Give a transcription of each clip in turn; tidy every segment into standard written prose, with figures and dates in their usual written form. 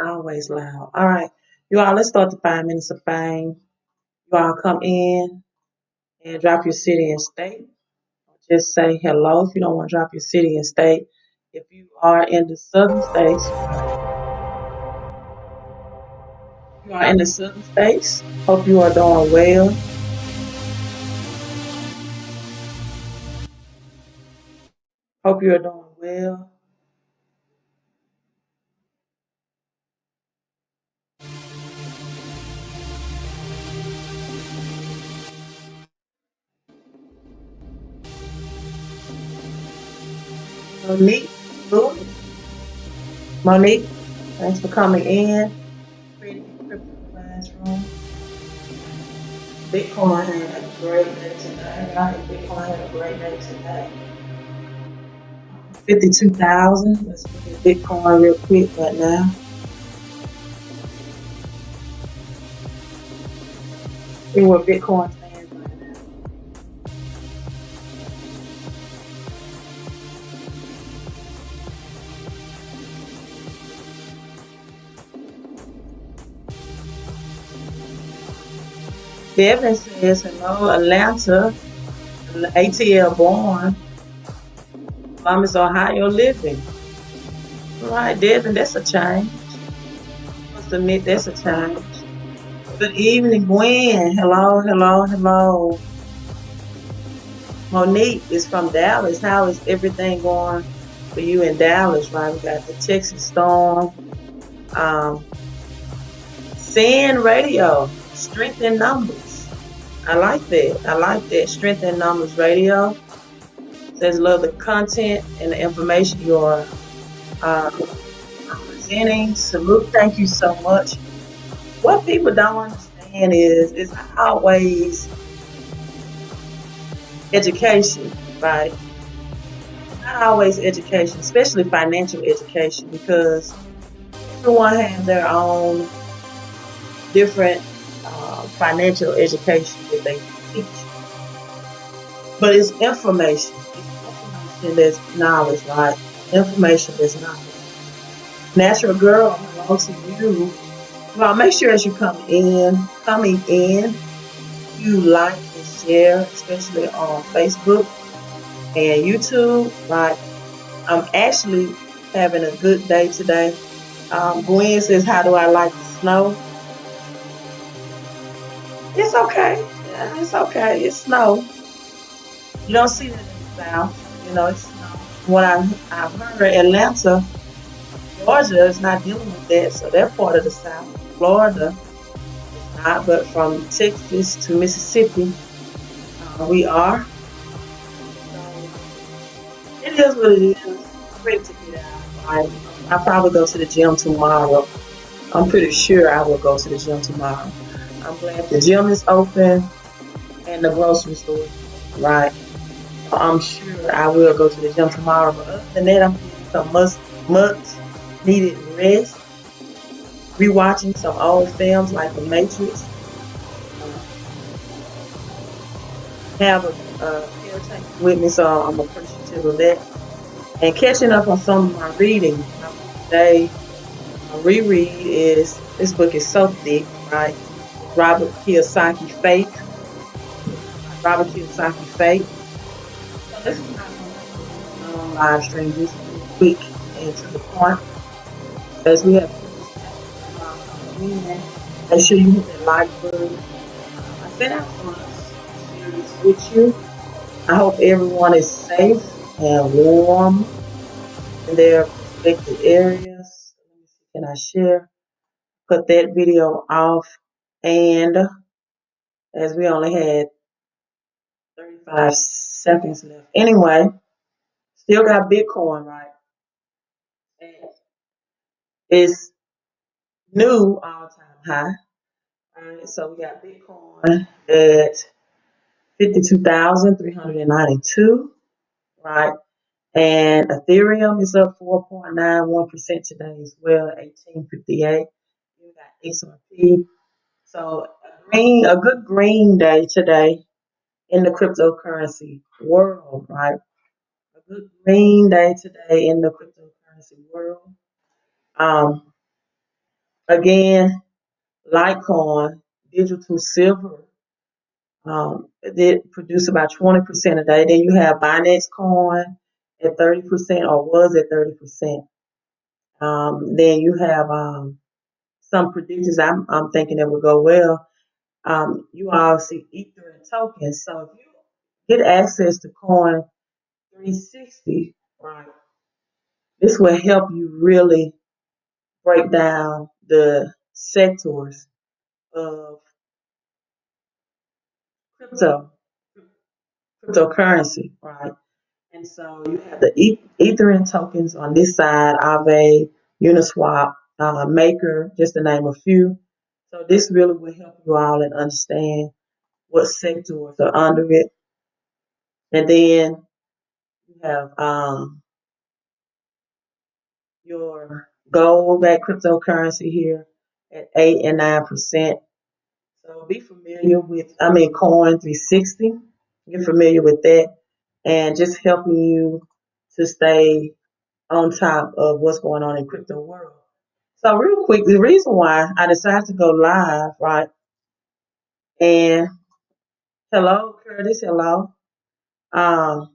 Always loud. All right. You all, let's start the 5 minutes of fame. You all come in and drop your city and state. Just say hello if you don't want to drop your city and state. If you are in the southern states, you are in the southern states. Hope you are doing well. Hope you are doing well. Monique, Louis, Monique, thanks for coming in. Creating a crypto classroom. Bitcoin had a great day today, right? Bitcoin had a great day today. 52,000. Let's look at Bitcoin real quick right now. See where Bitcoin stands right now. Devin says, hello, Atlanta, ATL born, Columbus, Ohio living. All right, Devin, that's a change. Must admit that's a change. Good evening, Gwen. Hello, hello, hello. Monique is from Dallas. How is everything going for you in Dallas, right? We got the Texas storm. Sand radio, strength in numbers. I like that. I like that. Strength in numbers radio. Says love the content and the information you're uh, presenting. Salute. Thank you so much. What people don't understand is it's not always education, right? It's not always education, especially financial education, because everyone has their own different financial education that they teach. But it's information. It's information that's knowledge, right? Information that's knowledge. Natural girl, hello to you. Well, make sure as you coming in, you like and share, especially on Facebook and YouTube. Right? I'm actually having a good day today. Gwen says, "How do I like the snow?" It's okay. Yeah, it's okay. It's snow. You don't see that in the South. You know, it's snow. What I've heard, Atlanta, Georgia is not dealing with that, so they're part of the South. Florida is not, but from Texas to Mississippi, we are. So it is what it is. I'm ready to get out. I'll probably go to the gym tomorrow. I'm pretty sure I will go to the gym tomorrow. I'm glad the gym is open and the grocery store is open, right? So I'm sure I will go to the gym tomorrow. But other than that, I'm getting some much needed rest. Rewatching some old films like The Matrix. Have a caretaker with me, so I'm appreciative of that. And catching up on some of my reading. Today, my reread is this book is so thick, right? It's Robert Kiyosaki Fake. Robert Kiyosaki Fake. So this is not going to be a long live stream, just real quick and to the point. As we have make sure you hit that like button. I sent out some series with you. I hope everyone is safe and warm in their respective areas. Let me see, can I share? Cut that video off. And as we only had 35 seconds left. Anyway, still got Bitcoin, right? And it's new all time high. Right? So we got Bitcoin at 52,392, right? And Ethereum is up 4.91% today as well, 1858. You got XRP. So a good green day today in the cryptocurrency world, right? A good green day today in the cryptocurrency world. Um, Again, Litecoin, digital silver, it did produce about 20% a day. Then you have Binance Coin at 30% or was at 30%. Then you have some predictions I'm thinking that will go well. You all see Ether and tokens. So if you get access to Coin 360, right, this will help you really break down the sectors of crypto, cryptocurrency, right? And so you have the Ethereum tokens on this side, Aave, Uniswap, Maker, just to name a few. So this really will help you all and understand what sectors are under it. And then you have your gold backed cryptocurrency here at 8 and 9%. So be familiar with, Coin 360. Get familiar with that and just helping you to stay on top of what's going on in crypto world. So real quick, the reason why I decided to go live, right? And hello, Curtis, hello. Um,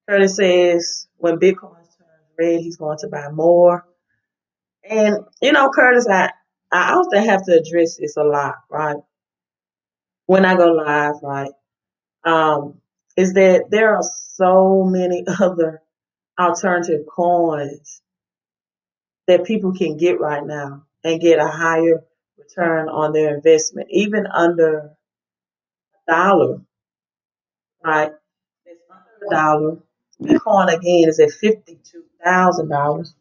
Curtis says when Bitcoin turns red, he's going to buy more. And Curtis, I often have to address this a lot, right? When I go live, right? Is that there are so many other alternative coins that people can get right now and get a higher return on their investment, even under a dollar, right? It's under a dollar. Bitcoin again is at $52,000.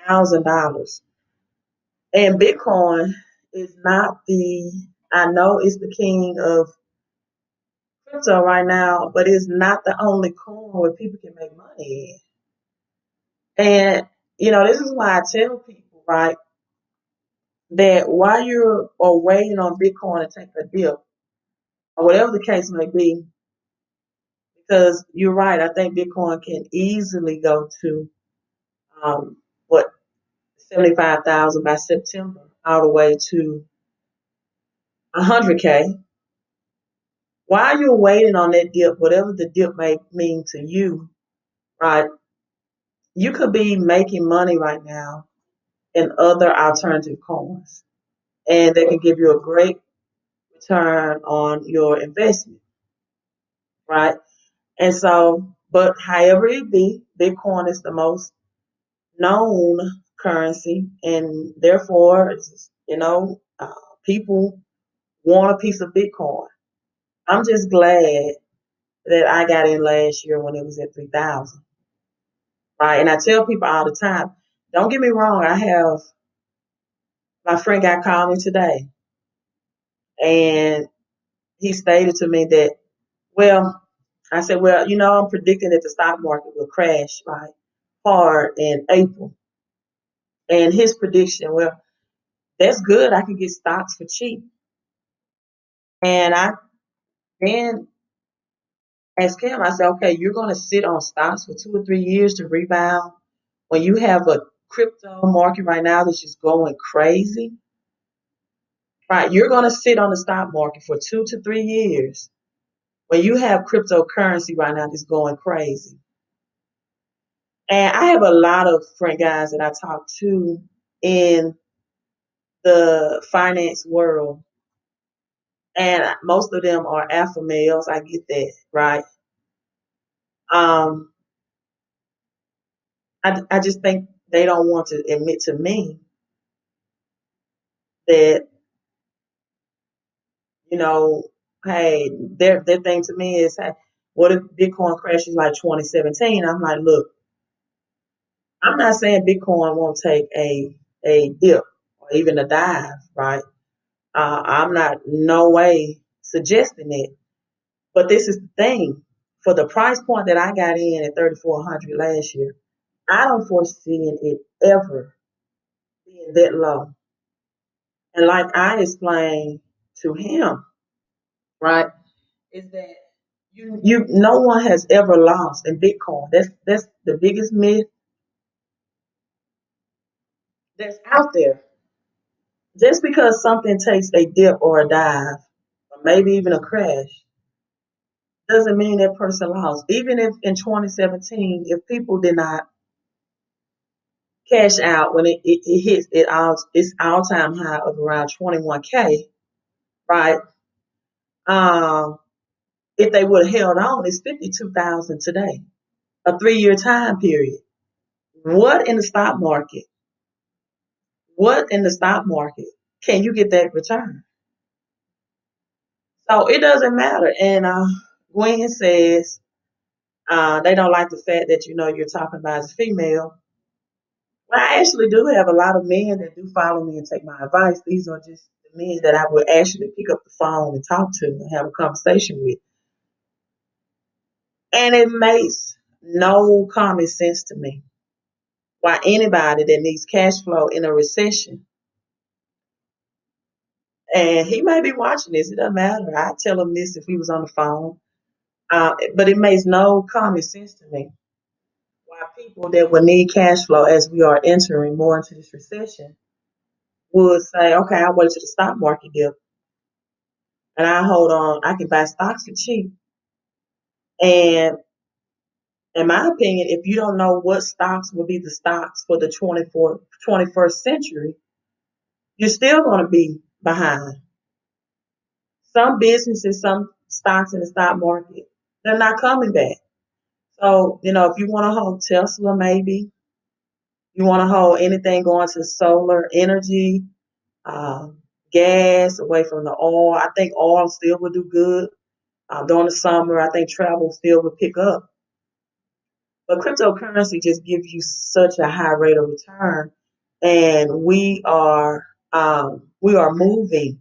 $52,000. And Bitcoin is not I know it's the king of crypto right now, but it's not the only coin where people can make money in. And, this is why I tell people, right, that while you're waiting on Bitcoin to take a dip, or whatever the case may be, because you're right, I think Bitcoin can easily go to, what, 75,000 by September, all the way to 100K. While you're waiting on that dip, whatever the dip may mean to you, right, you could be making money right now in other alternative coins. And they can give you a great return on your investment, right? And so, but however it be, Bitcoin is the most known currency, and therefore, people want a piece of Bitcoin. I'm just glad that I got in last year when it was at 3,000, right? And I tell people all the time, don't get me wrong. My friend got called me today, and he stated to me that, well, I said, well, I'm predicting that the stock market will crash, right, hard in April. And his prediction, well, that's good. I can get stocks for cheap. And I then asked him, I said, okay, you're going to sit on stocks for 2 or 3 years to rebound when you have a crypto market right now that's just going crazy, right? You're going to sit on the stock market for 2 to 3 years when you have cryptocurrency right now that's going crazy. And I have a lot of friend guys that I talk to in the finance world, and most of them are alpha males. I get that, right? Um, I just think they don't want to admit to me that, you know, hey, their thing to me is, hey, what if Bitcoin crashes like 2017? I'm like, look, I'm not saying Bitcoin won't take a dip or even a dive, right? I'm not no way suggesting it, but this is the thing. For the price point that I got in at 3,400 last year, I don't foresee it ever being that low. And like I explained to him, right? is that you no one has ever lost in Bitcoin. That's the biggest myth that's out there. Just because something takes a dip or a dive, or maybe even a crash, doesn't mean that person lost. Even if in 2017, if people did not cash out when it hits its all time high of around 21K, right? Um, if they would have held on, it's 52,000 today, a 3 year time period. What in the stock market? What in the stock market can you get that return? So it doesn't matter. And Gwen says they don't like the fact that you're talking about as a female. Well, I actually do have a lot of men that do follow me and take my advice. These are just the men that I would actually pick up the phone and talk to and have a conversation with. And it makes no common sense to me why anybody that needs cash flow in a recession, and he may be watching this, it doesn't matter. I'd tell him this if he was on the phone. But it makes no common sense to me why people that would need cash flow as we are entering more into this recession would say, okay, I'll wait till the stock market dip and I hold on. I can buy stocks for cheap. And in my opinion, if you don't know what stocks will be the stocks for the 21st century, you're still going to be behind. Some businesses, some stocks in the stock market, they're not coming back. So, if you want to hold Tesla, maybe you want to hold anything going to solar energy, um, gas, away from the oil. I think oil still will do good during the summer. I think travel still will pick up. But cryptocurrency just gives you such a high rate of return, and we are moving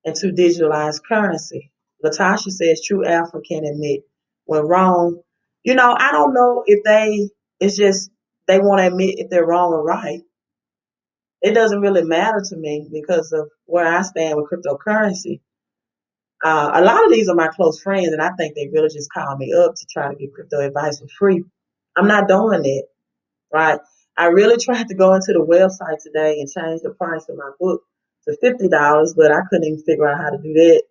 into digitalized currency. Latasha says true alpha can admit when wrong. I don't know if it's just they want to admit if they're wrong or right. It doesn't really matter to me because of where I stand with cryptocurrency. A lot of these are my close friends, and I think they really just call me up to try to get crypto advice for free. I'm not doing that, right? I really tried to go into the website today and change the price of my book to $50, but I couldn't even figure out how to do that.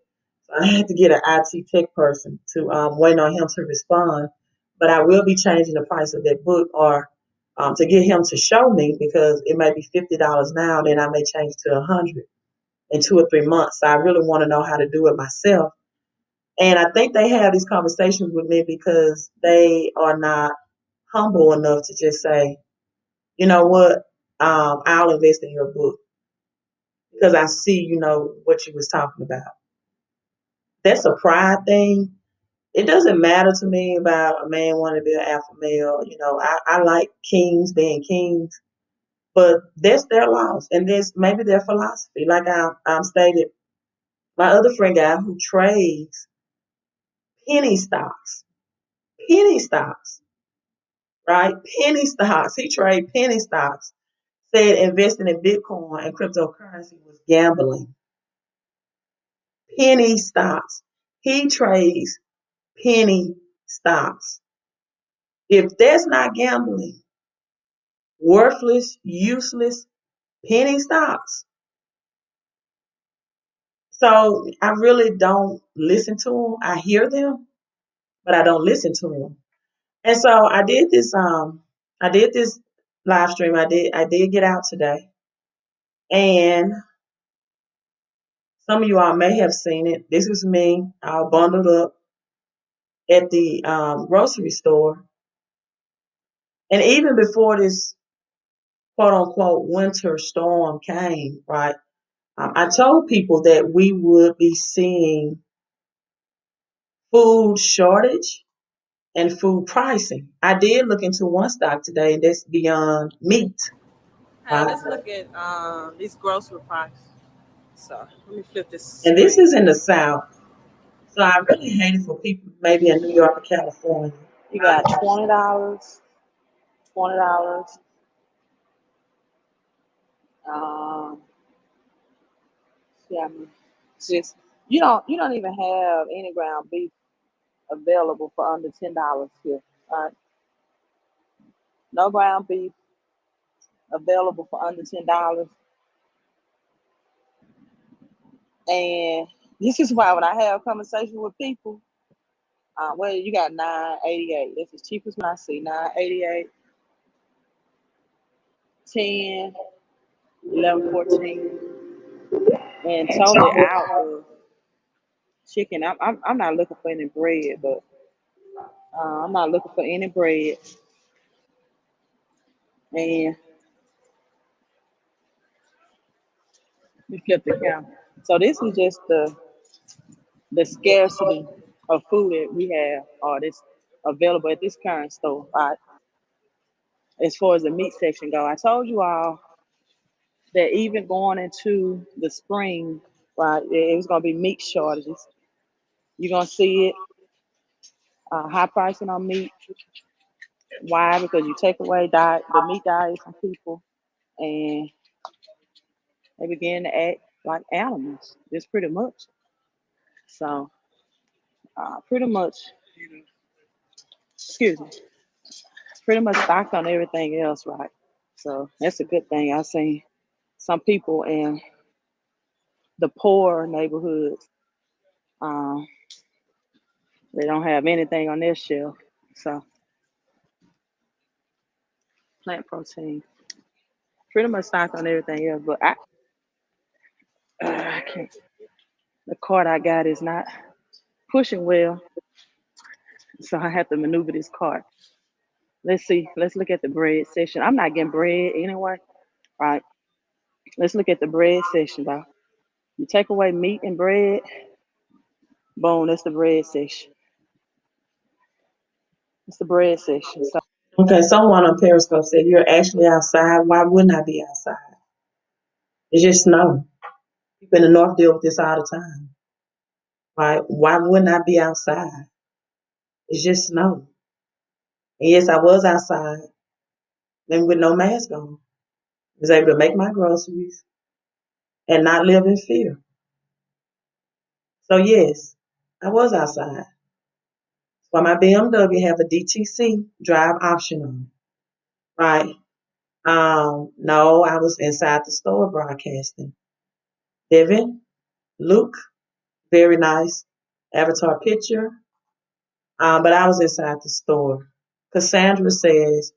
So I had to get an IT tech person to wait on him to respond. But I will be changing the price of that book or to get him to show me because it may be $50 now, then I may change to 100 in 2 or 3 months. So I really want to know how to do it myself. And I think they have these conversations with me because they are not humble enough to just say, you know what, I'll invest in your book because I see, what you was talking about. That's a pride thing. It doesn't matter to me about a man wanting to be an alpha male. I like kings being kings, but that's their laws and that's maybe their philosophy. Like I stated, my other friend guy who trades penny stocks, penny stocks, right? Penny stocks. He trade penny stocks. Said investing in Bitcoin and cryptocurrency was gambling. Penny stocks. He trades penny stocks. If that's not gambling, worthless, useless, penny stocks. So I really don't listen to them. I hear them, but I don't listen to them. And so I did this live stream. I did get out today. And some of you all may have seen it. This is me, all bundled up at the grocery store. And even before this quote unquote winter storm came, right? I told people that we would be seeing food shortage and food pricing. I did look into one stock today that's Beyond Meat, Hey, right? let's look at these grocery price. So let me flip this And this screen. is in the South. So I really hate it for people maybe in New York or California. You got $20, $20. Um, yeah, just you don't even have any ground beef. available for under $10 here. All right. No ground beef available for under $10. And this is why when I have conversations with people, well, you got 988. That's the cheapest one I see. 988, 10, 11, 14, and totally out of chicken. I'm not looking for any bread, but I'm not looking for any bread. And we flip the count. So this is just the scarcity of food that we have, or this available at this current store. Right? As far as the meat section go, I told you all that even going into the spring, right, it was gonna be meat shortages. You're gonna see it, high pricing on meat. Why? Because you take away the meat diet from people, and they begin to act like animals. Just pretty much. So, pretty much, excuse me, pretty much stocked on everything else, right? So that's a good thing. I've seen some people in the poor neighborhoods, um, they don't have anything on their shelf. So plant protein, pretty much stocked on everything else. But I can't. The cart I got is not pushing well, so I have to maneuver this cart. Let's see. Let's look at the bread section. I'm not getting bread anyway, right? Let's look at the bread section, though. You take away meat and bread, boom, that's the bread section. It's the bread section. So Okay, someone on Periscope said you're actually outside. Why wouldn't I be outside? It's just snow. People in the north deal with this all the time. Right? Why wouldn't I be outside? It's just snow. And yes, I was outside and with no mask on. I was able to make my groceries and not live in fear. So yes, I was outside. Why my BMW have a DTC drive option on it, right? No, I was inside the store broadcasting. Devin, Luke, very nice avatar picture. But I was inside the store. Cassandra says,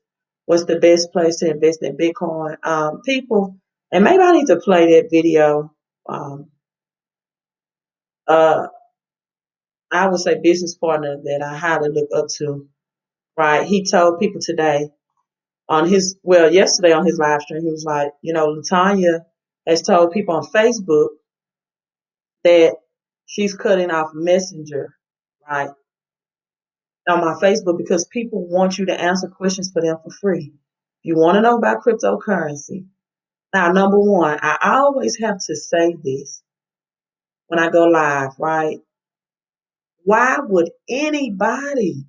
what's the best place to invest in Bitcoin? People, and maybe I need to play that video. Uh, I would say business partner that I highly look up to, right? He told people today yesterday on his live stream, he was like, Latanya has told people on Facebook that she's cutting off Messenger, right, on my Facebook because people want you to answer questions for them for free. If you want to know about cryptocurrency, now, number one, I always have to say this when I go live, right? Why would anybody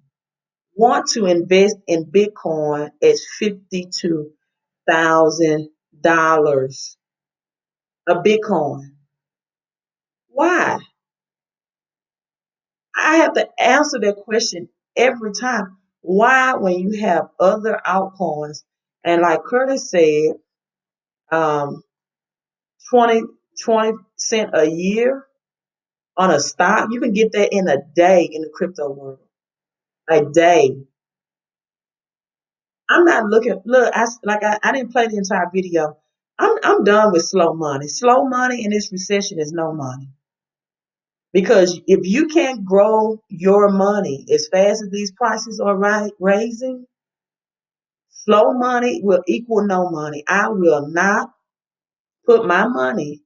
want to invest in Bitcoin at $52,000 a Bitcoin? Why? I have to answer that question every time. Why, when you have other altcoins, and like Curtis said, um, 20, 20 cents a year on a stock, you can get that in a day in the crypto world. A day. I'm not looking. Look, I didn't play the entire video. I'm done with slow money. Slow money in this recession is no money. Because if you can't grow your money as fast as these prices are raising, slow money will equal no money. I will not put my money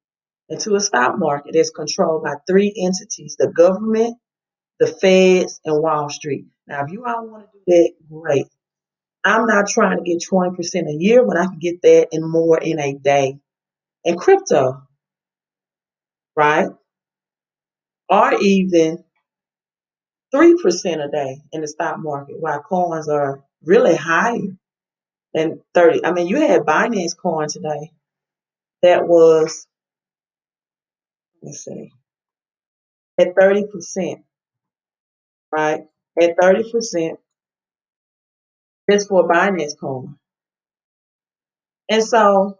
into a stock market that's controlled by three entities: the government, the feds, and Wall Street. Now, if you all want to do that, great. I'm not trying to get 20% a year when I can get that and more in a day. And crypto, right? Or even 3% a day in the stock market, while coins are really higher than 30. I mean, you had Binance coin today that was, let's see, at 30%, right? at 30% just for Binance Coin. And so,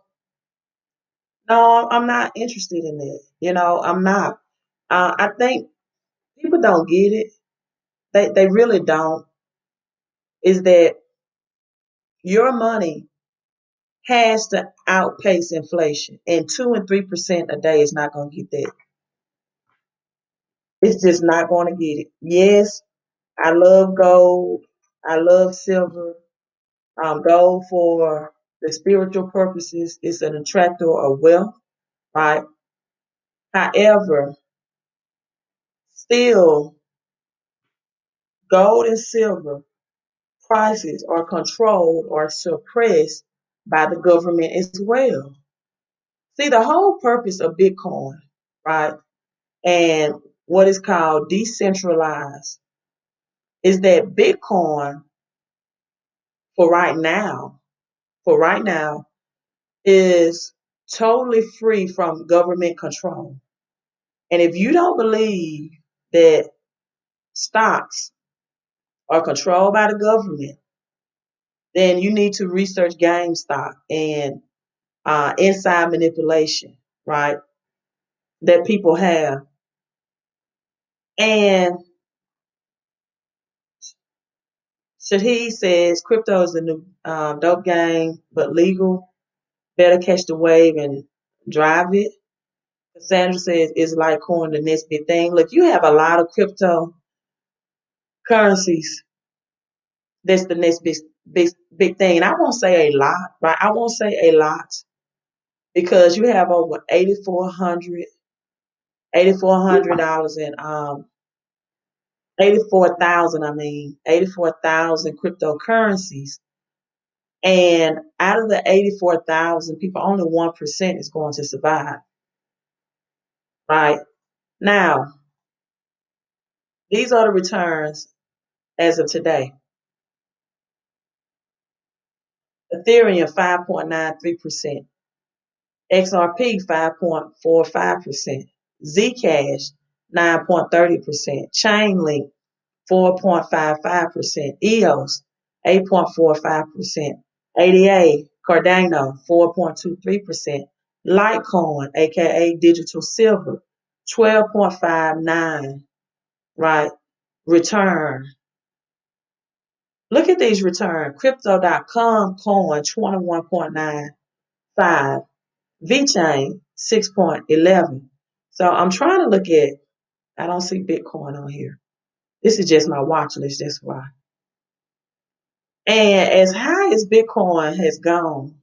no, I'm not interested in that. I'm not. I think people don't get it. They really don't. Is that your money has to outpace inflation, and 2 and 3% a day is not going to get that. It's just not going to get it. Yes, I love gold. I love silver. Gold for the spiritual purposes is an attractor of wealth, right? However, still, gold and silver prices are controlled or suppressed by the government as well. See, the whole purpose of Bitcoin, right, and what is called decentralized is that Bitcoin for right now, for right now, is totally free from government control. And if you don't believe that stocks are controlled by the government, then you need to research GameStop and inside manipulation, right? That people have. And Shahid says crypto is the new dope game, but legal. Better catch the wave and drive it. Cassandra says it's Litecoin the next big thing. Look, you have a lot of cryptocurrencies. That's the next big thing. And I won't say a lot, right? I won't say a lot because you have over $8,400 in 84,000, 84,000 cryptocurrencies. And out of the 84,000 people, only 1% is going to survive, right? Now, these are the returns as of today. Ethereum, 5.93%. XRP, 5.45%. Zcash, 9.30%. Chainlink, 4.55%. EOS, 8.45%. ADA, Cardano, 4.23%. Litecoin, aka digital silver, 12.59, right? Return. Look at these returns. Crypto.com coin, 21.95. VeChain, 6.11. So I'm trying to look at, I don't see Bitcoin on here. This is just my watch list, that's why. And as high as Bitcoin has gone,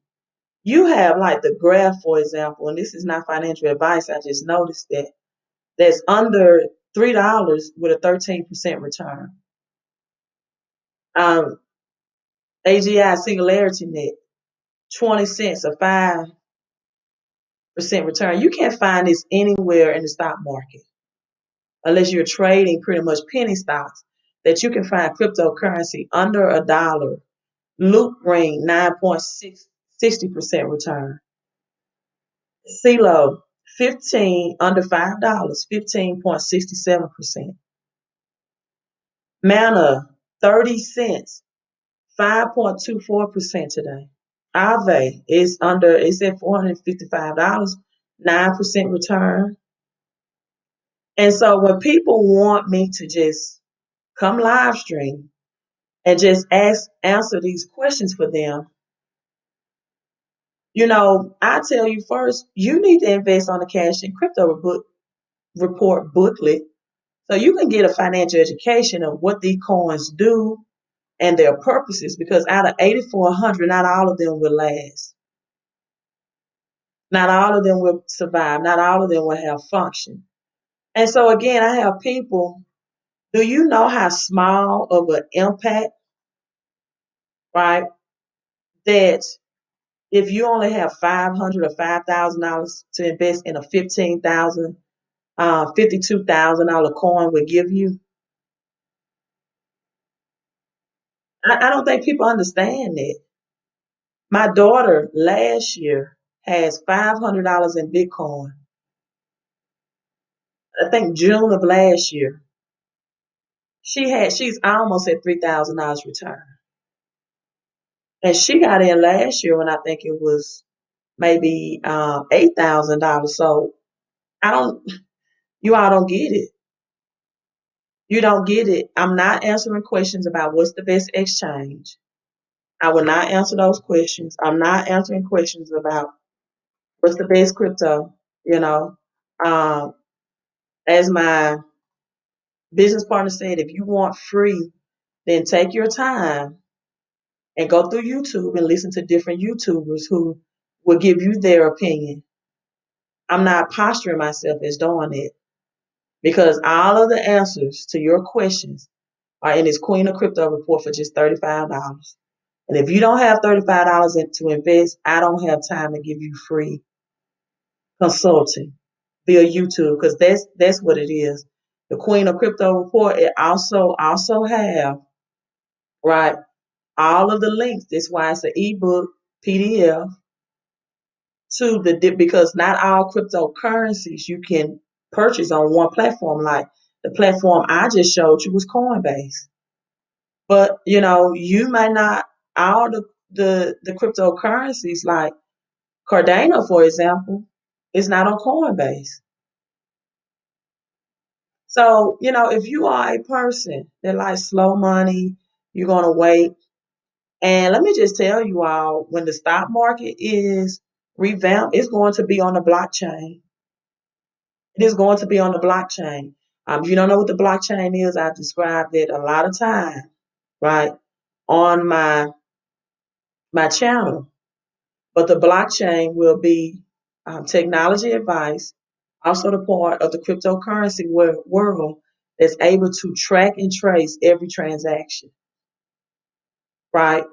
you have like the graph, for example, and this is not financial advice, I just noticed that's under $3 with a 13% return. AGI Singularity Net, 20 cents, a 5% return. You can't find this anywhere in the stock market unless you're trading pretty much penny stocks that you can find cryptocurrency under $1. Loop Ring, 9.60% return. CeeLo, 15 under $5, 15.67%. Mana, 30 cents, 5.24% today. Aave is it's at $455, 9% return. And so when people want me to just come live stream and just answer these questions for them, I tell you first, you need to invest on the Cash and Crypto Report booklet so you can get a financial education of what these coins do and their purposes, because out of 8,400, not all of them will last. Not all of them will survive. Not all of them will have function. And so again, I have people, do you know how small of an impact, right, that if you only have $500 or $5,000 to invest in a $15,000, $52,000 coin would give you? I don't think people understand that. My daughter last year has $500 in Bitcoin. I think June of last year. she's almost at $3,000 return. And she got in last year when I think it was maybe $8,000. So I don't, you all don't get it. You don't get it. I'm not answering questions about what's the best exchange. I will not answer those questions. I'm not answering questions about what's the best crypto, you know. Um, as my business partner said, if you want free, then take your time and go through YouTube and listen to different YouTubers who will give you their opinion. I'm not posturing myself as doing it because all of the answers to your questions are in this Queen of Crypto report for just $35. And if you don't have $35 to invest, I don't have time to give you free consulting via YouTube because that's what it is. The Queen of Crypto report, it also have, right, all of the links. That's why it's an ebook, PDF to because not all cryptocurrencies you can purchase on one platform. Like the platform I just showed you was Coinbase. But you might not all the cryptocurrencies like Cardano, for example, is not on Coinbase. So, if you are a person that likes slow money, you're gonna wait. And let me just tell you all, when the stock market is revamped, it's going to be on the blockchain. It is going to be on the blockchain. If you don't know what the blockchain is, I've described it a lot of time, right, on my channel. But the blockchain will be technology advice, also the part of the cryptocurrency world that's able to track and trace every transaction, right?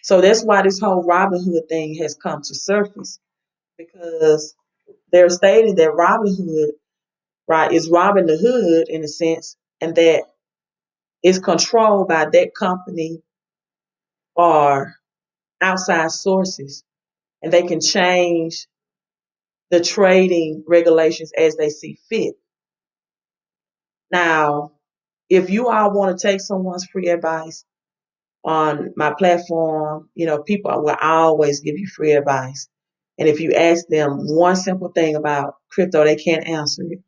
So that's why this whole Robinhood thing has come to surface because they're stating that Robinhood, right, is robbing the hood in a sense, and that it's controlled by that company or outside sources, and they can change the trading regulations as they see fit. Now, if you all want to take someone's free advice on my platform, people will always give you free advice. And if you ask them one simple thing about crypto, they can't answer it.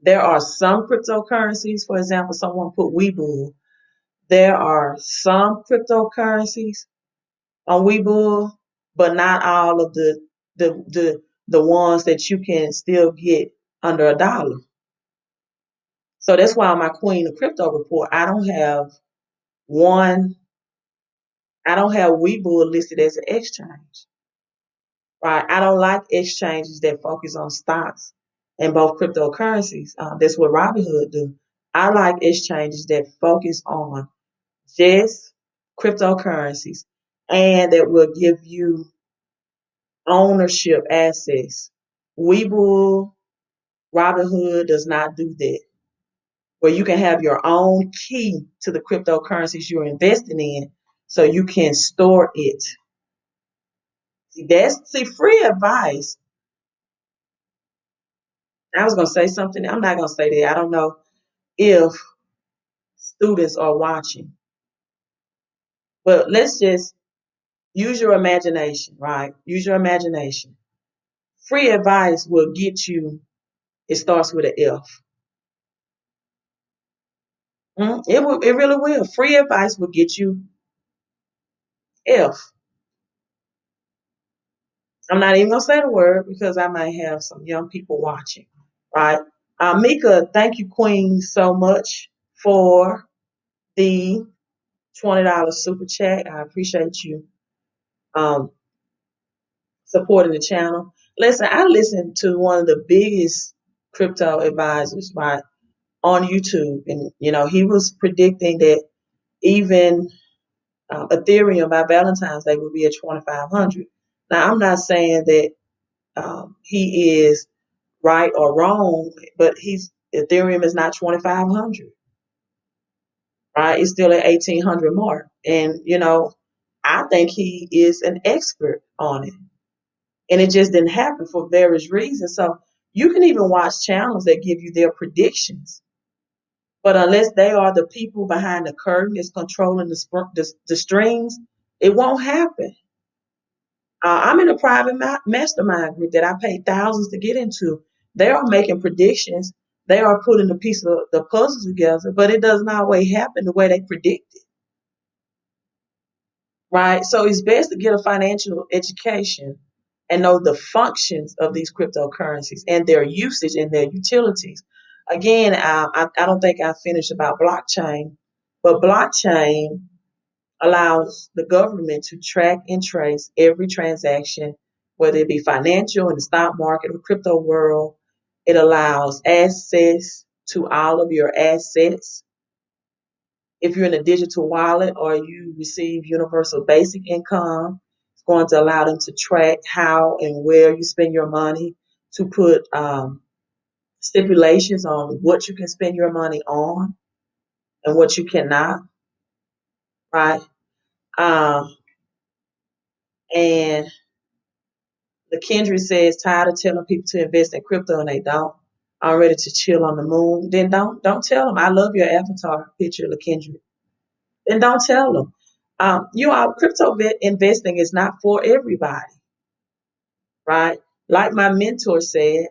There are some cryptocurrencies, for example, someone put Webull. There are some cryptocurrencies on Webull, but not all of the ones that you can still get under $1. So that's why on my Queen of Crypto report, I don't have Webull listed as an exchange. Right? I don't like exchanges that focus on stocks and both cryptocurrencies. That's what Robinhood do. I like exchanges that focus on just cryptocurrencies and that will give you ownership access. Webull, Robinhood does not do that. Where you can have your own key to the cryptocurrencies you're investing in so you can store it. See, free advice. I was going to say something. I'm not going to say that. I don't know if students are watching. But let's just use your imagination, right? Use your imagination. Free advice will get you, it starts with an F. It really will. Free advice will get you F. I'm not even going to say the word because I might have some young people watching, right? Mika, thank you, Queen, so much for the $20 super chat. I appreciate you supporting the channel. Listen, I listened to one of the biggest crypto advisors, right, on YouTube, and he was predicting that even Ethereum by Valentine's Day would be at 2,500. Now, I'm not saying that he is right or wrong, but Ethereum is not 2,500, right? It's still at 1,800 mark, and I think he is an expert on it. And it just didn't happen for various reasons. So You can even watch channels that give you their predictions. But unless they are the people behind the curtain that's controlling the strings, it won't happen. I'm in a private mastermind group that I paid thousands to get into. They are making predictions. They are putting the piece of the puzzle together, but it doesn't always happen the way they predict it, right? So it's best to get a financial education and know the functions of these cryptocurrencies and their usage and their utilities. Again, I don't think I finished about blockchain, but blockchain allows the government to track and trace every transaction, whether it be financial in the stock market or crypto world. It allows access to all of your assets. If you're in a digital wallet or you receive universal basic income, it's going to allow them to track how and where you spend your money, to put stipulations on what you can spend your money on and what you cannot, right? Um, and the Kendrick says, tired of telling people to invest in crypto and they don't. I'm ready to chill on the moon. Then don't tell them. I love your avatar picture, LaKendrick. Then don't tell them. Crypto investing is not for everybody, right? Like my mentor said,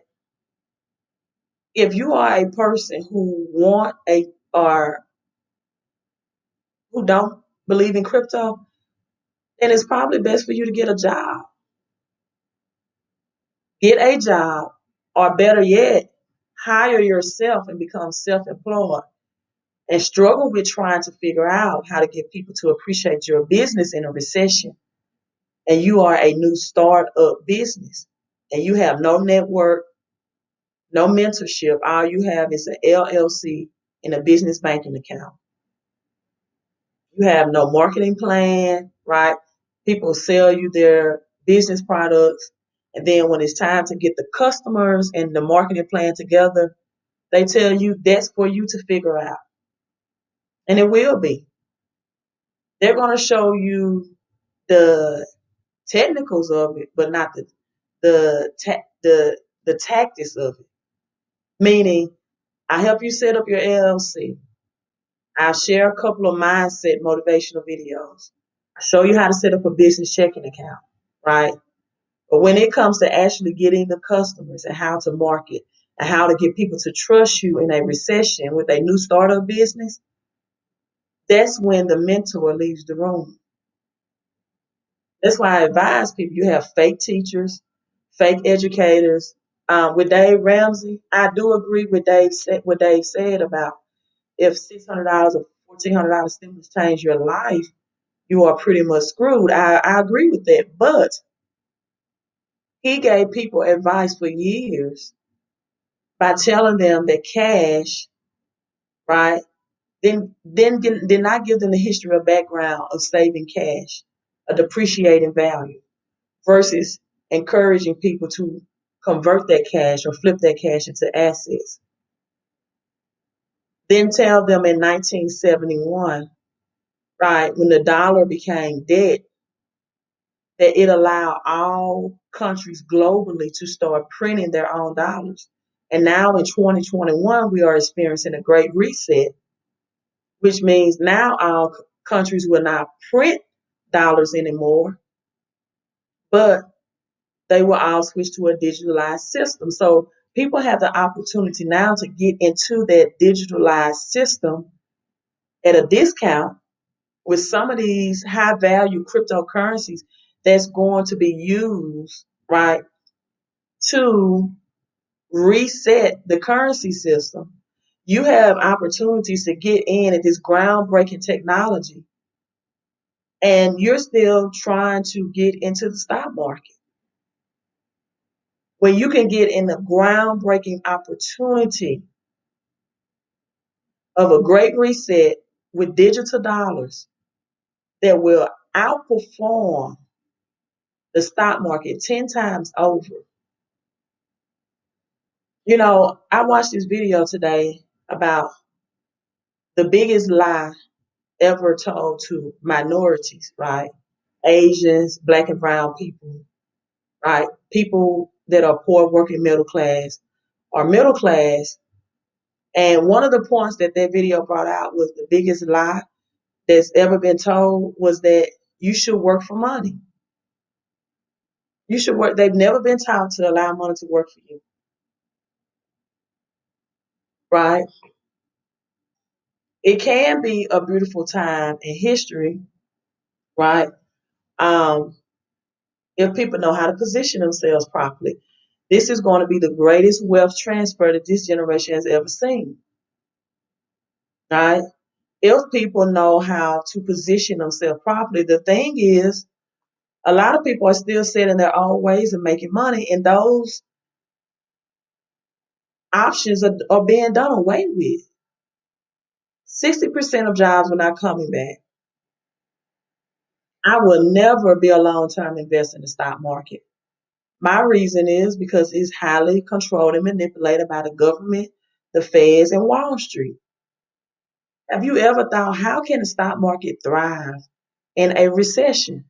if you are a person who want a or who don't believe in crypto, then it's probably best for you to get a job. Get a job, or better yet, hire yourself and become self-employed and struggle with trying to figure out how to get people to appreciate your business in a recession. And you are a new start-up business and you have no network, no mentorship. All you have is an LLC and a business banking account. You have no marketing plan, right? People sell you their business products. And then when it's time to get the customers and the marketing plan together, they tell you that's for you to figure out. And it will be. They're going to show you the technicals of it, but not the tactics of it. Meaning, I help you set up your LLC. I'll share a couple of mindset motivational videos. I show you how to set up a business checking account, right? But when it comes to actually getting the customers and how to market and how to get people to trust you in a recession with a new startup business, that's when the mentor leaves the room. That's why I advise people, you have fake teachers, fake educators. With Dave Ramsey, I do agree with what Dave said about if $600 or $1,400 stimulus change your life, you are pretty much screwed. I agree with that. But he gave people advice for years by telling them that cash, right? Then did not give them the history or background of saving cash, a depreciating value, versus encouraging people to convert that cash or flip that cash into assets. Then tell them in 1971, right, when the dollar became debt, that it allowed all countries globally to start printing their own dollars. And now in 2021, we are experiencing a great reset, which means now our countries will not print dollars anymore, but they will all switch to a digitalized system. So people have the opportunity now to get into that digitalized system at a discount with some of these high value cryptocurrencies that's going to be used, right, to reset the currency system. You have opportunities to get in at this groundbreaking technology, and you're still trying to get into the stock market. When you can get in the groundbreaking opportunity of a great reset with digital dollars that will outperform the stock market 10 times over. You know, I watched this video today about the biggest lie ever told to minorities, right? Asians, black and brown people, right? People that are poor, working middle class. or middle class. And one of the points that video brought out was the biggest lie that's ever been told was that you should work for money. You should work. They've never been taught to allow money to work for you, right? It can be a beautiful time in history, right? Um, if people know how to position themselves properly. This is going to be the greatest wealth transfer that this generation has ever seen, right? If people know how to position themselves properly, the thing is, a lot of people are still set in their own ways of making money, and those options are being done away with. 60% of jobs are not coming back. I will never be a long-term investor in the stock market. My reason is because it's highly controlled and manipulated by the government, the feds, and Wall Street. Have you ever thought, how can the stock market thrive in a recession?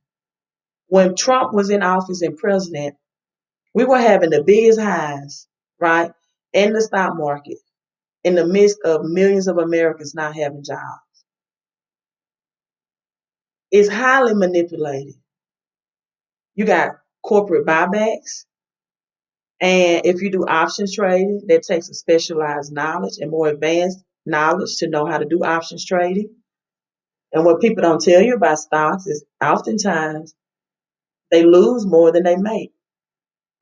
When Trump was in office and president, we were having the biggest highs, right, in the stock market in the midst of millions of Americans not having jobs. It's highly manipulated. You got corporate buybacks. And if you do options trading, that takes a specialized knowledge and more advanced knowledge to know how to do options trading. And what people don't tell you about stocks is oftentimes they lose more than they make.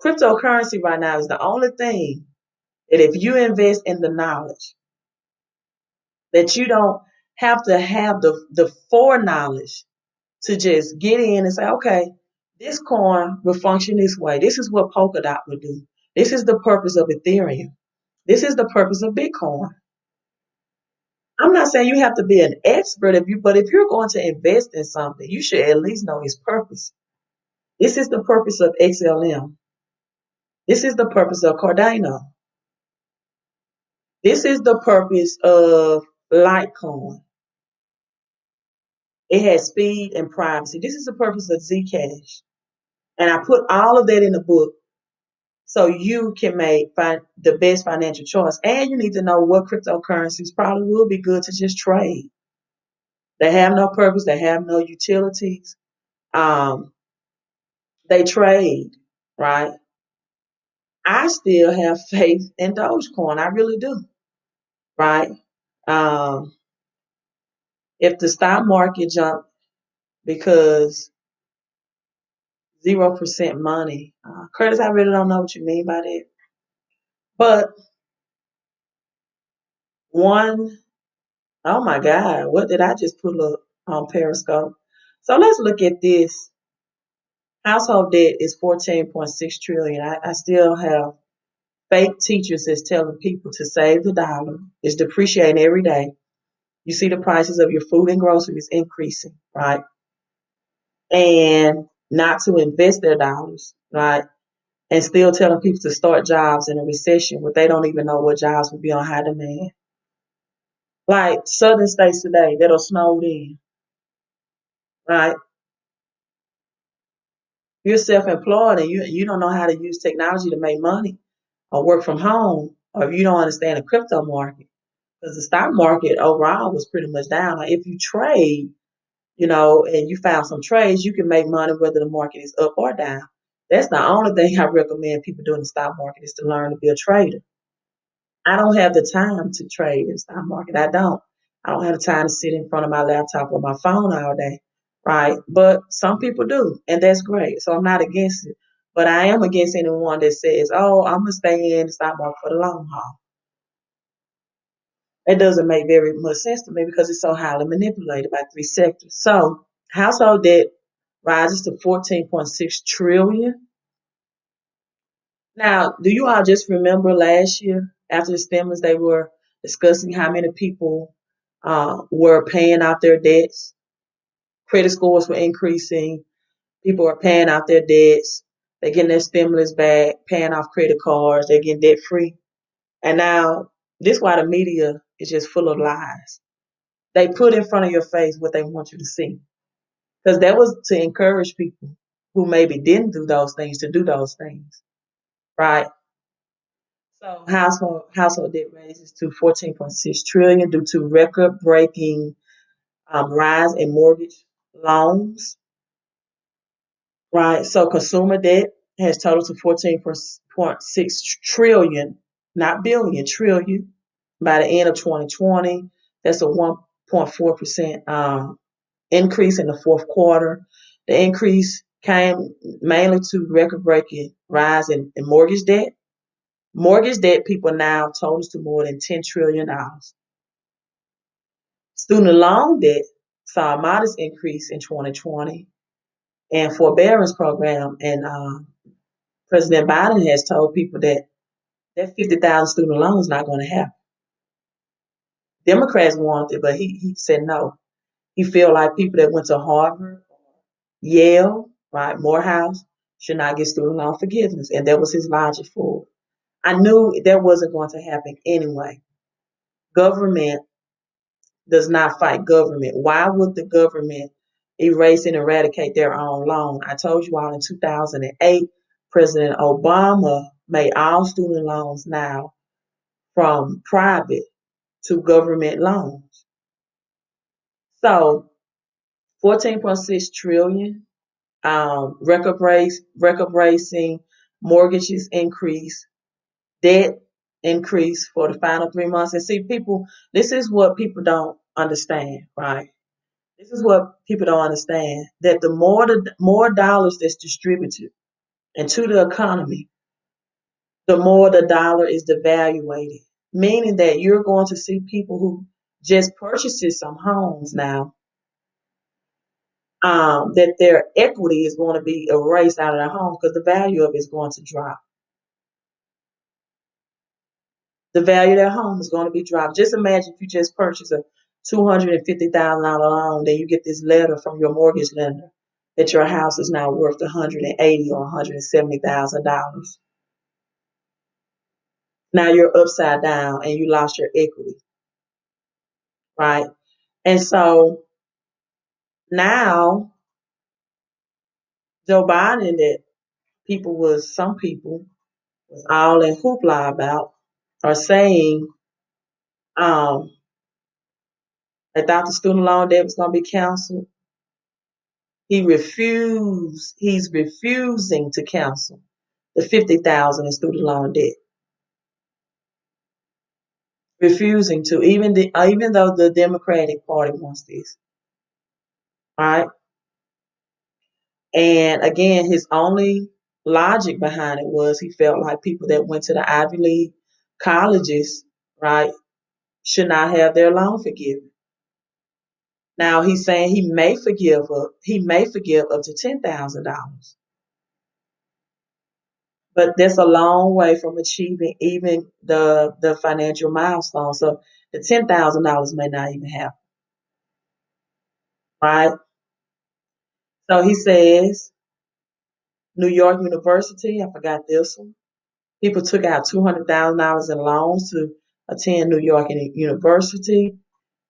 Cryptocurrency right now is the only thing that if you invest in the knowledge, that you don't have to have the foreknowledge to just get in and say, okay, this coin will function this way. This is what Polkadot would do. This is the purpose of Ethereum. This is the purpose of Bitcoin. I'm not saying you have to be an expert but if you're going to invest in something, you should at least know its purpose. This is the purpose of XLM. This is the purpose of Cardano. This is the purpose of Litecoin. It has speed and privacy. This is the purpose of Zcash. And I put all of that in the book so you can make the best financial choice. And you need to know what cryptocurrencies probably will be good to just trade. They have no purpose. They have no utilities. They trade, right? I still have faith in Dogecoin. I really do, right? Um, if the stock market jumped because 0% money, Curtis, I really don't know what you mean by that. But oh my God, what did I just put up on Periscope? So let's look at this. Household debt is 14.6 trillion. I still have fake teachers that's telling people to save the dollar. It's depreciating every day. You see the prices of your food and groceries increasing, right? And not to invest their dollars, right? And still telling people to start jobs in a recession when they don't even know what jobs will be on high demand. Like southern states today that are snowed in, right? You're self-employed and you don't know how to use technology to make money or work from home, or if you don't understand the crypto market, because the stock market overall was pretty much down. Like if you trade, and you found some trades, you can make money whether the market is up or down. That's the only thing I recommend people do in the stock market is to learn to be a trader. I don't have the time to trade in the stock market. I don't. I don't have the time to sit in front of my laptop or my phone all day, right? But some people do, and that's great. So I'm not against it. But I am against anyone that says, oh, I'm going to stay in the stock market for the long haul. It doesn't make very much sense to me because it's so highly manipulated by three sectors. So household debt rises to 14.6 trillion. Now, do you all just remember last year after the stimulus, they were discussing how many people were paying out their debts? Credit scores were increasing. People were paying out their debts. They're getting their stimulus back, paying off credit cards. They're getting debt free. And now this is why the media is just full of lies. They put in front of your face what they want you to see. Because that was to encourage people who maybe didn't do those things to do those things, right? So household debt raises to 14.6 trillion due to record breaking rise in mortgage loans. Right. So consumer debt has totaled to 14.6 trillion, not billion, trillion by the end of 2020. That's a 1.4% increase in the fourth quarter. The increase came mainly to record breaking rise in mortgage debt. Mortgage debt people now totals to more than $10 trillion. Student loan debt saw a modest increase in 2020 and forbearance program. And President Biden has told people that that 50,000 student loans is not going to happen. Democrats wanted it, but he said no. He feel like people that went to Harvard, Yale, right, Morehouse should not get student loan forgiveness, and that was his logic for it. I knew that wasn't going to happen anyway. Government does not fight government. Why would the government erase and eradicate their own loan? I told you all in 2008, President Obama made all student loans now from private to government loans. So 14.6 trillion, record bracing, mortgages increase, debt increase for the final 3 months. And see, people, this is what people don't understand, right? This is what people don't understand, that the more dollars that's distributed into the economy, the more the dollar is devaluated. Meaning that you're going to see people who just purchased some homes now, that their equity is going to be erased out of their home because the value of it is going to drop. The value of their home is going to be dropped. Just imagine if you just purchase a $250,000 loan, then you get this letter from your mortgage lender that your house is now worth $180,000 or $170,000. Now you're upside down and you lost your equity, right? And so now Joe Biden, that some people was all in hoopla about, are saying they thought the student loan debt was going to be canceled. He's refusing to cancel the 50,000 in student loan debt. Refusing to, even though the Democratic Party wants this, right? And again, his only logic behind it was he felt like people that went to the Ivy League colleges, right, should not have their loan forgiven. Now he's saying he may forgive up to $10,000. But that's a long way from achieving even the financial milestone. So the $10,000 may not even happen, right? So he says, New York University, I forgot this one. People took out $200,000 in loans to attend New York University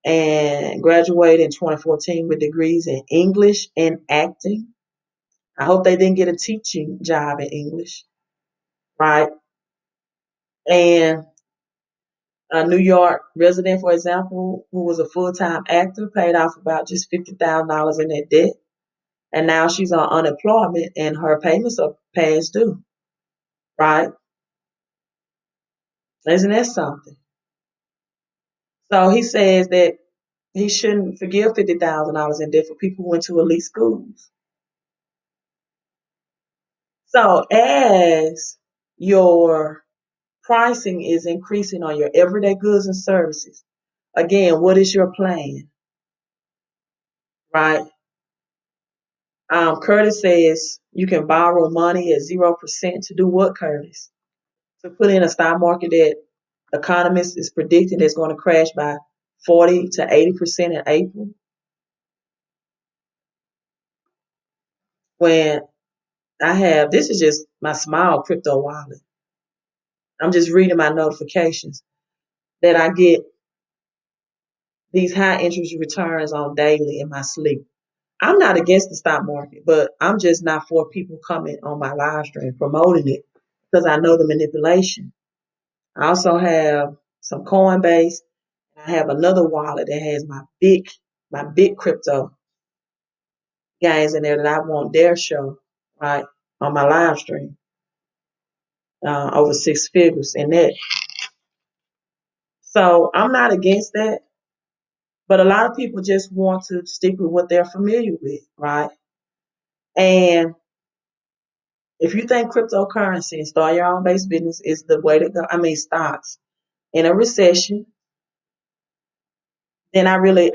and graduated in 2014 with degrees in English and acting. I hope they didn't get a teaching job in English, right? And a New York resident, for example, who was a full-time actor, paid off about just $50,000 in that debt. And now she's on unemployment and her payments are past due, right? Isn't that something? So he says that he shouldn't forgive $50,000 in debt for people who went to elite schools. So as your pricing is increasing on your everyday goods and services, again, what is your plan? Right? Curtis says you can borrow money at 0% to do what, Curtis? To put in a stock market that economists is predicting is going to crash by 40 to 80% in April. When this is just my small crypto wallet. I'm just reading my notifications that I get these high interest returns on daily in my sleep. I'm not against the stock market, but I'm just not for people coming on my live stream promoting it because I know the manipulation. I also have some Coinbase. I have another wallet that has my big crypto gains in there that I want their show, right, on my live stream, over 6 figures in that. So I'm not against that, but a lot of people just want to stick with what they're familiar with, right? And if you think cryptocurrency and start your own base business is the way to go, I mean stocks in a recession, then I really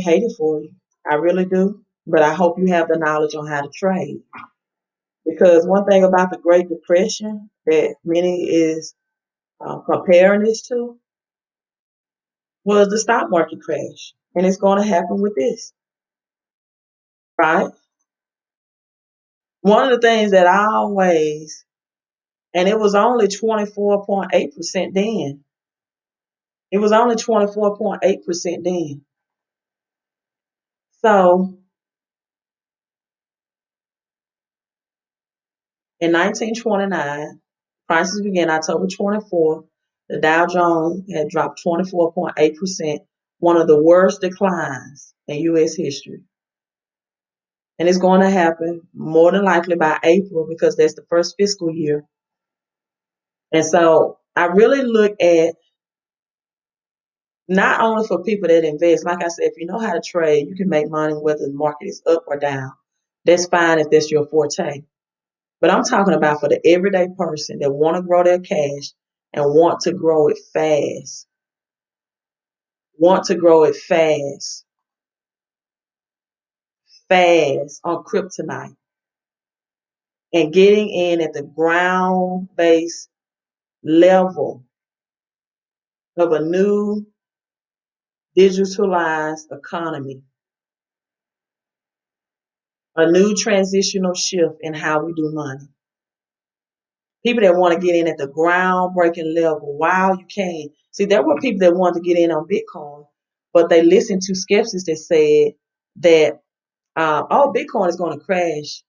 hate it for you. I really do. But I hope you have the knowledge on how to trade. Because one thing about the Great Depression that many is comparing this to was the stock market crash. And it's going to happen with this, right? One of the things that I always, and it was only 24.8% then. It was only 24.8% then. So in 1929, prices began October 24th. The Dow Jones had dropped 24.8%, one of the worst declines in U.S. history. And it's going to happen more than likely by April because that's the first fiscal year. And so I really look at not only for people that invest, like I said, if you know how to trade, you can make money whether the market is up or down. That's fine if that's your forte. But I'm talking about for the everyday person that want to grow their cash and want to grow it fast. Want to grow it fast on kryptonite and getting in at the ground base level of a new digitalized economy, a new transitional shift in how we do money. People that want to get in at the groundbreaking level while you can. See, there were people that wanted to get in on Bitcoin, but they listened to skeptics that said that, Bitcoin is going to crash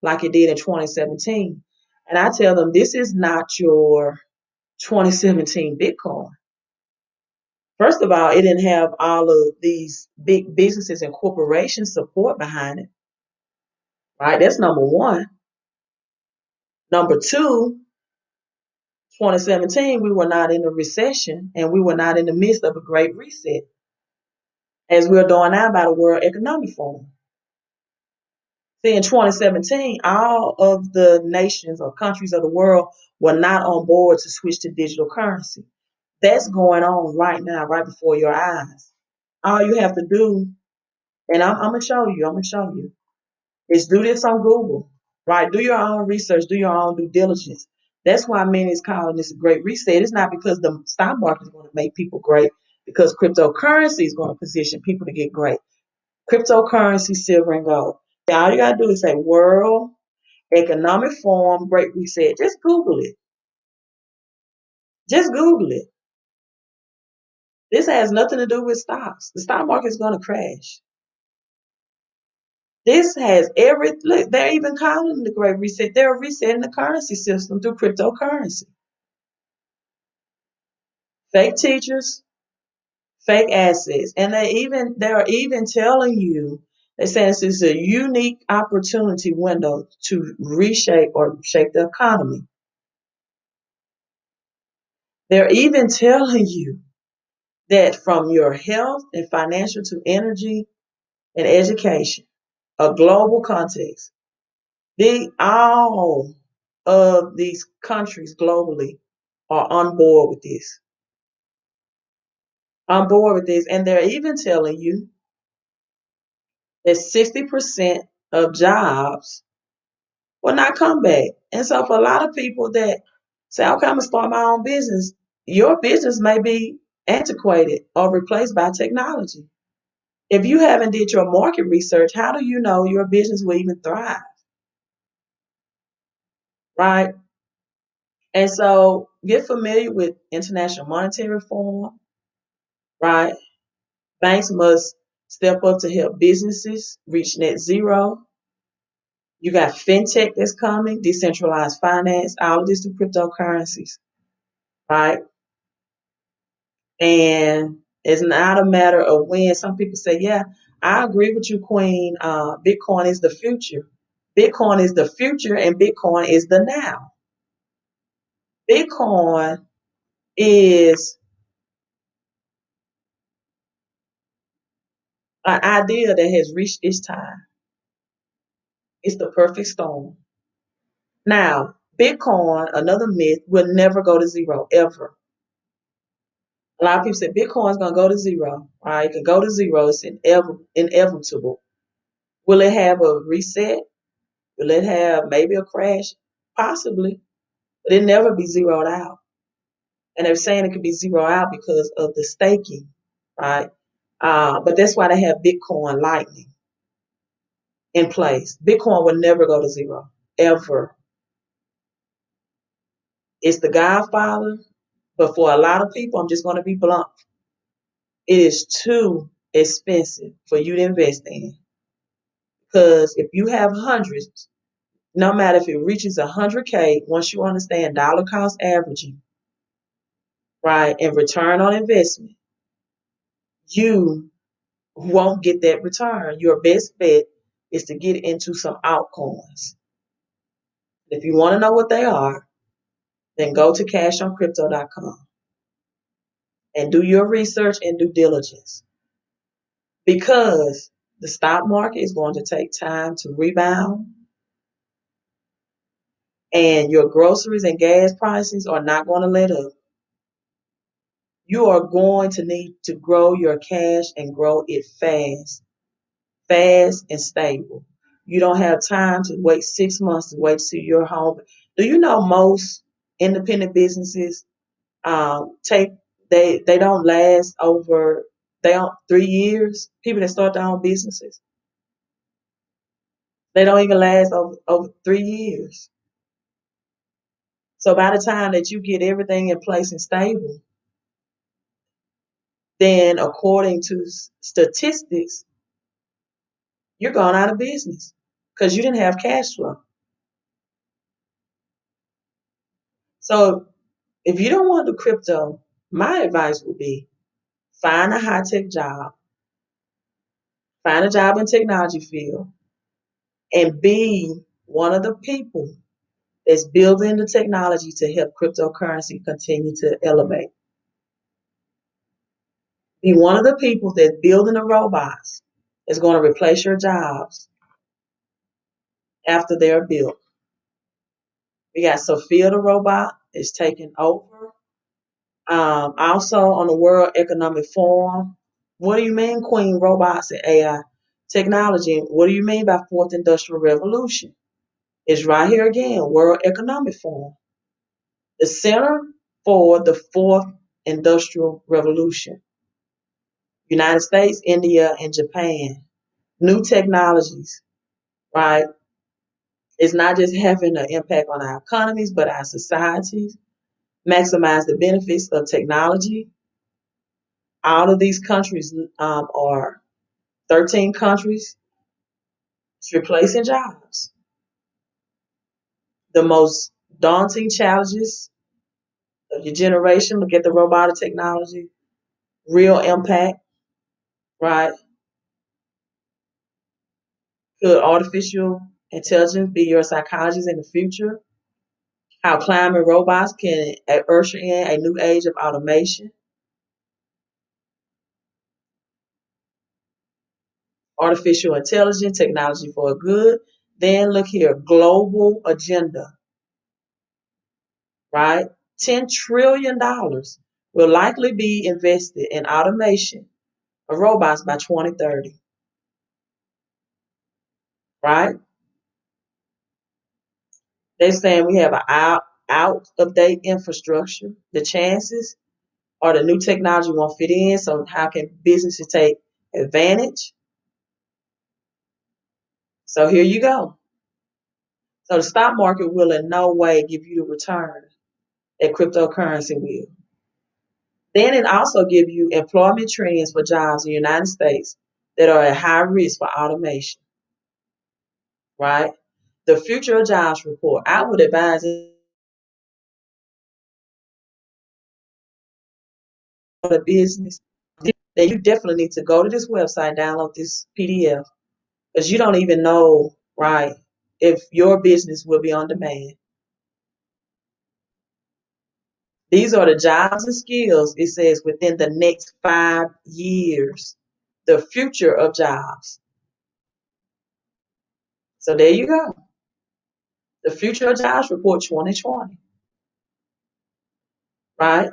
like it did in 2017. And I tell them, this is not your 2017 Bitcoin. First of all, it didn't have all of these big businesses and corporations support behind it, right? That's number one. Number two, 2017, we were not in a recession and we were not in the midst of a great reset as we're doing now by the World Economic Forum. See, in 2017, all of the nations or countries of the world were not on board to switch to digital currency. That's going on right now, right before your eyes. All you have to do, and I'm going to show you, is do this on Google, right? Do your own research, do your own due diligence. That's why many is calling this a great reset. It's not because the stock market is going to make people great, because cryptocurrency is going to position people to get great. Cryptocurrency, silver and gold. All you got to do is say World Economic Forum, Great Reset. Just Google it. Just Google it. This has nothing to do with stocks. The stock market is going to crash. This has look, they're even calling the Great Reset. They're resetting the currency system through cryptocurrency. Fake teachers, fake assets. And they're even telling you, they're saying this is a unique opportunity window to reshape or shape the economy. They're even telling you that from your health and financial to energy and education, a global context, all of these countries globally are on board with this. On board with this. And they're even telling you that 60% of jobs will not come back. And so for a lot of people that say, okay, I'm going to start my own business, your business may be antiquated or replaced by technology. If you haven't did your market research, how do you know your business will even thrive? Right? And so get familiar with international monetary reform, right? Banks must step up to help businesses reach net zero. You got fintech that's coming, decentralized finance, all of this through cryptocurrencies, right? And it's not a matter of when. Some people say, yeah, I agree with you, Queen. Bitcoin is the future. Bitcoin is the future and Bitcoin is the now. Bitcoin is an idea that has reached its time. It's the perfect storm. Now, Bitcoin, another myth, will never go to zero, ever. A lot of people say Bitcoin's going to go to zero. Right? It can go to zero. It's inevitable. Will it have a reset? Will it have maybe a crash? Possibly. But it never be zeroed out. And they're saying it could be zeroed out because of the staking, right? But that's why they have Bitcoin Lightning in place. Bitcoin will never go to zero, ever. It's the godfather, but for a lot of people, I'm just going to be blunt. It is too expensive for you to invest in. Because if you have hundreds, no matter if it reaches 100K, once you understand dollar cost averaging, right, and return on investment, you won't get that return. Your best bet is to get into some altcoins. If you want to know what they are, then go to cashoncrypto.com and do your research and due diligence. Because the stock market is going to take time to rebound, and your groceries and gas prices are not going to let up. You are going to need to grow your cash and grow it fast and stable. You don't have time to wait 6 months to wait to see your home. Do you know most independent businesses take they don't last over they don't 3 years. People that start their own businesses, they don't even last over 3 years. So by the time that you get everything in place and stable, then according to statistics, you're going out of business because you didn't have cash flow. So if you don't want to do crypto, my advice would be find a high tech job, find a job in technology field, and be one of the people that's building the technology to help cryptocurrency continue to elevate. Be one of the people that's building the robots that's going to replace your jobs after they're built. We got Sophia the robot is taking over. Also on the World Economic Forum, what do you mean, Queen, robots and AI technology? What do you mean by fourth industrial revolution? It's right here again, World Economic Forum. The Center for the Fourth Industrial Revolution. United States, India, and Japan. New technologies, right? It's not just having an impact on our economies, but our societies. Maximize the benefits of technology. All of these countries are 13 countries. It's replacing jobs. The most daunting challenges of your generation, look at the robotic technology, real impact, right? Could artificial intelligence be your psychologist in the future? How climate robots can usher in a new age of automation. Artificial intelligence, technology for good. Then look here, global agenda, right? $10 trillion will likely be invested in automation of robots by 2030, right? They're saying we have an out of date infrastructure. The chances are the new technology won't fit in. So how can businesses take advantage? So here you go. So the stock market will in no way give you the return that cryptocurrency will. Then it also gives you employment trends for jobs in the United States that are at high risk for automation, right? The future of jobs report. I would advise the business, then you definitely need to go to this website, download this PDF, because you don't even know, right, if your business will be on demand. These are the jobs and skills, it says, within the next 5 years, the future of jobs. So there you go. The future of jobs report 2020, right?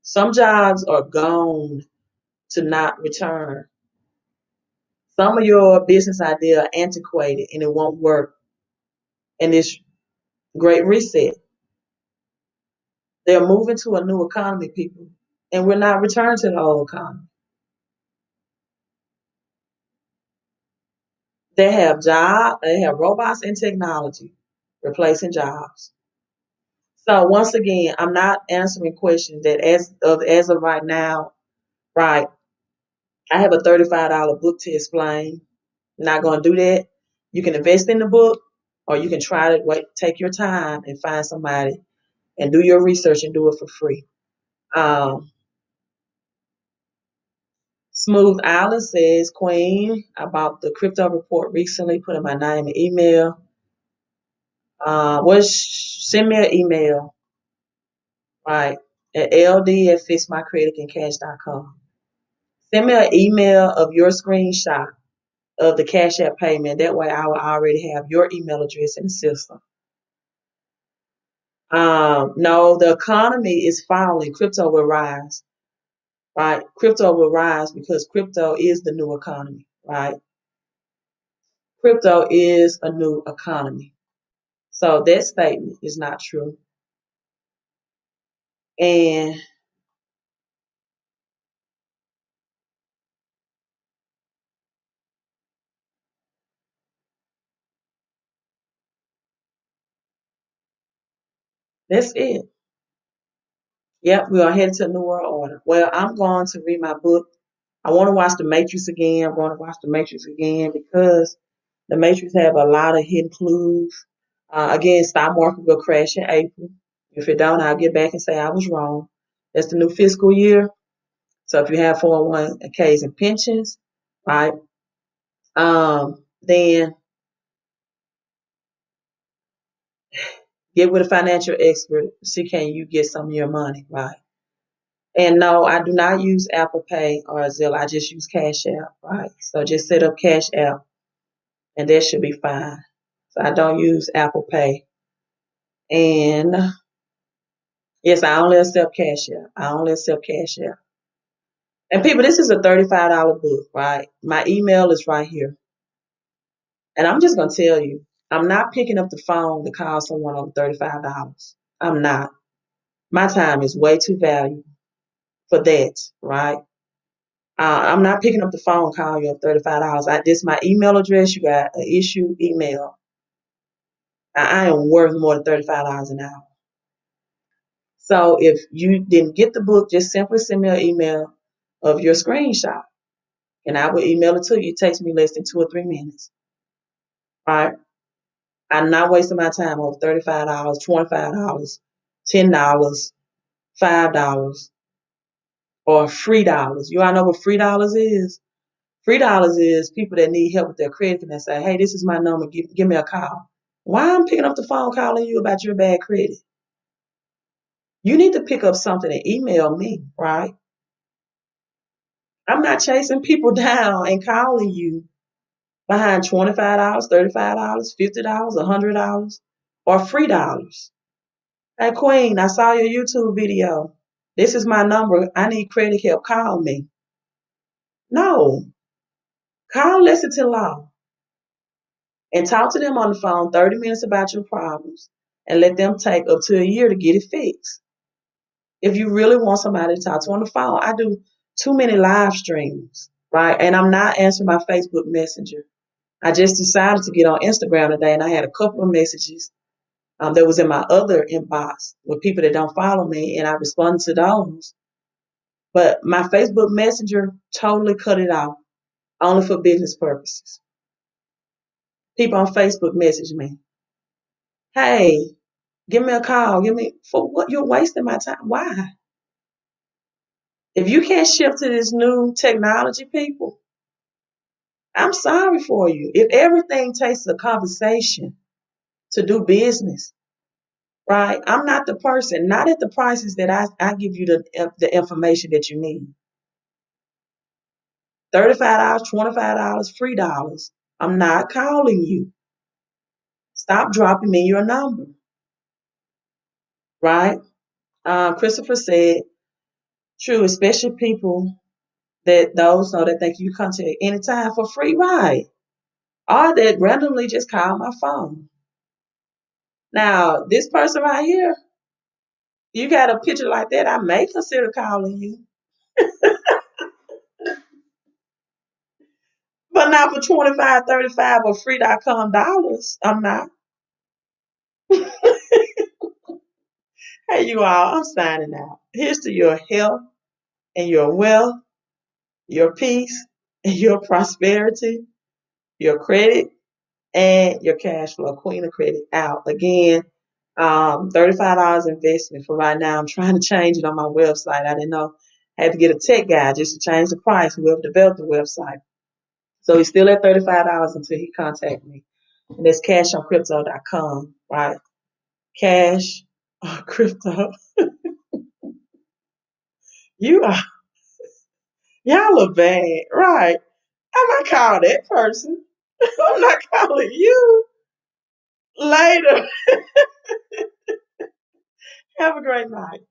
Some jobs are gone to not return. Some of your business idea are antiquated and it won't work in this great reset. They're moving to a new economy, people, and we're not returning to the old economy. They have robots and technology replacing jobs. So once again, I'm not answering questions that as of right now, right? I have a $35 book to explain. I'm not going to do that. You can invest in the book, or you can try to take your time and find somebody and do your research and do it for free. Um, Smooth Island says, Queen, about the crypto report recently, put in my name and email. Send me an email, right, at ld@fixmycreditandcash.com. Send me an email of your screenshot of the Cash App payment. That way I will already have your email address in the system. No, the economy is falling. Crypto will rise, right? Crypto will rise because crypto is the new economy, right? Crypto is a new economy. So that statement is not true. And that's it. Yep, we are headed to a new world order. Well, I'm going to read my book. I want to watch The Matrix again. I'm going to watch The Matrix again because The Matrix have a lot of hidden clues. Again, stock market will crash in April. If it don't, I'll get back and say I was wrong. That's the new fiscal year. So if you have 401ks and pensions, right, then get with a financial expert. See, can you get some of your money, right? And no, I do not use Apple Pay or Zelle. I just use Cash App, right? So just set up Cash App, and that should be fine. So I don't use Apple Pay. And yes, I only accept Cash App. I only accept Cash App. And people, this is a $35 book, right? My email is right here. And I'm just going to tell you, I'm not picking up the phone to call someone over $35. I'm not. My time is way too valuable for that, right? I'm not picking up the phone calling you over $35. This is my email address. You got an issue email. I am worth more than $35 an hour. So if you didn't get the book, just simply send me an email of your screenshot, and I will email it to you. It takes me less than 2 or 3 minutes. All right. I'm not wasting my time over $35, $25, $10, $5, or free dollars. You all know what free dollars is? Free dollars is people that need help with their credit and they say, hey, this is my number, give me a call. Why I'm picking up the phone calling you about your bad credit? You need to pick up something and email me, right? I'm not chasing people down and calling you behind $25, $35, $50, $100, or free dollars. Hey, Queen, I saw your YouTube video. This is my number. I need credit help. Call me. No. Call Lexington Law and talk to them on the phone 30 minutes about your problems and let them take up to a year to get it fixed. If you really want somebody to talk to on the phone, I do too many live streams, right? And I'm not answering my Facebook Messenger. I just decided to get on Instagram today and I had a couple of messages that was in my other inbox with people that don't follow me, and I responded to those. But my Facebook Messenger totally cut it off, only for business purposes. People on Facebook message me, hey, give me a call. For what? You're wasting my time. Why? If you can't shift to this new technology, people, I'm sorry for you. If everything takes a conversation to do business, right? I'm not the person, not at the prices that I give you the information that you need. $35, $25, free dollars. I'm not calling you. Stop dropping me your number, right? Christopher said, true, especially people that those know that think you come to anytime for free, right? Or that randomly just call my phone. Now, this person right here, you got a picture like that, I may consider calling you, but not for 25, 35 or free.com dollars. I'm not. Hey, you all, I'm signing out. Here's to your health and your wealth, your peace and your prosperity, your credit and your cash flow. Queen of Credit out. Again, $35 investment for right now. I'm trying to change it on my website. I didn't know. I had to get a tech guy just to change the price, whoever developed the website. So he's still at $35 until he contacts me. And that's cashOnCrypto.com, right? Cash on crypto. You are, y'all are bad, right? I'm not calling that person. I'm not calling you. Later. Have a great night.